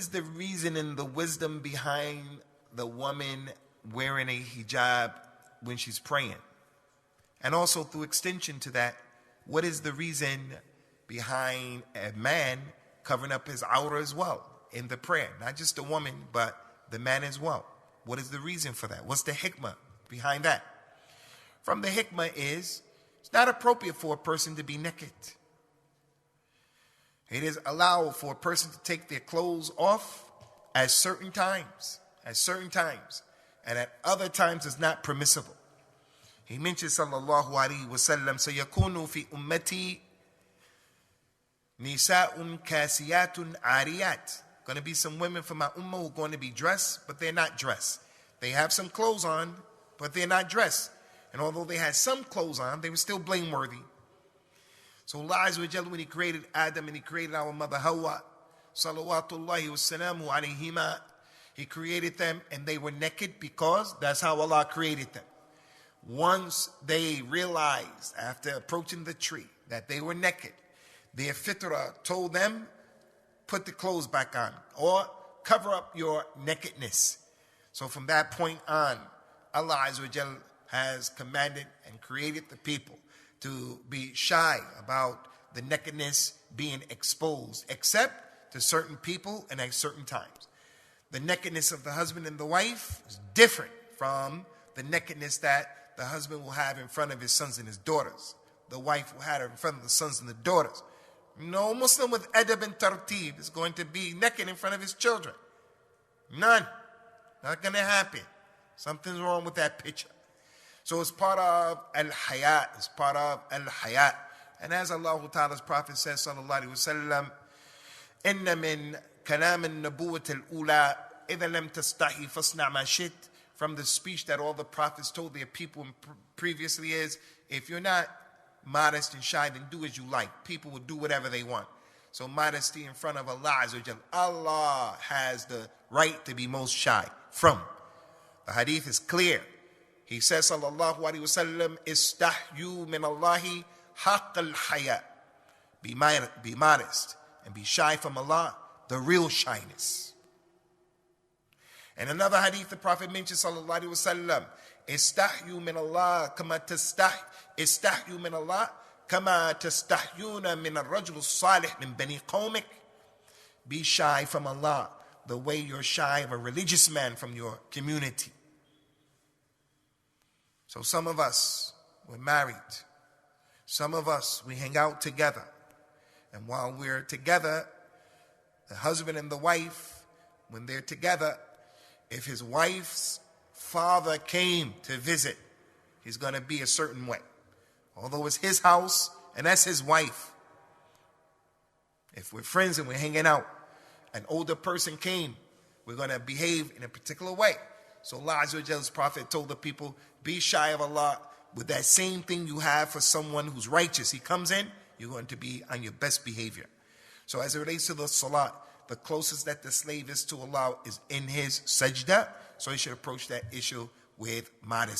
is the reason and the wisdom behind the woman wearing a hijab when she's praying? And also, through extension to that, what is the reason behind a man covering up his awrah as well in the prayer? Not just the woman, but the man as well. What is the reason for that? What's the hikmah behind that? From the hikmah is, it's not appropriate for a person to be naked. It is allowed for a person to take their clothes off at certain times, and at other times it's not permissible. He mentions sallallahu alaihi wasallam, sayakunu fi ummati nisa'un kasiyatun ariyat. Going to be some women from my ummah who are going to be dressed, but they're not dressed. They have some clothes on, but they're not dressed. And although they had some clothes on, they were still blameworthy. So Allah Azza wa Jalla, when He created Adam and He created our mother Hawa, salawatullahi wa salamu alayhima, He created them and they were naked because that's how Allah created them. Once they realized after approaching the tree that they were naked, their fitrah told them, put the clothes back on or cover up your nakedness. So from that point on, Allah Azza wa Jalla has commanded and created the people to be shy about the nakedness being exposed, except to certain people and at certain times. The nakedness of the husband and the wife is different from the nakedness that the husband will have in front of his sons and his daughters. The wife will have it in front of the sons and the daughters. No Muslim with adab and tartib is going to be naked in front of his children. None. Not going to happen. Something's wrong with that picture. So it's part of al-hayat. It's part of al-hayat. And as Allah Ta'ala's Prophet says, sallallahu alayhi wa sallam, inna min kalam al-nabuwat al-ula idha lam tastahi fasna' ma shit. From the speech that all the prophets told their people previously is, if you're not modest and shy, then do as you like. People will do whatever they want. So modesty in front of Allah Azza wa Jalla. Allah has the right to be most shy from. The hadith is clear. He says, sallallahu alayhi wa sallam, istahyu min Allahi haqq al-haya. Be modest and be shy from Allah, the real shyness. And another hadith the Prophet mentions, sallallahu alayhi wa sallam, istahyu min Allah kama istahyu min Allah kama tastahyuna min ar-rajul as-salih min bani qawmik. Be shy from Allah the way you're shy of a religious man from your community. So some of us, we're married. Some of us, we hang out together. And while we're together, the husband and the wife, when they're together, if his wife's father came to visit, he's going to be a certain way. Although it's his house and that's his wife. If we're friends and we're hanging out, an older person came, we're going to behave in a particular way. So Allah Azza wa Jalla's Prophet told the people, be shy of Allah with that same thing you have for someone who's righteous. He comes in, you're going to be on your best behavior. So as it relates to the salat, the closest that the slave is to Allah is in his sajda. So he should approach that issue with modesty.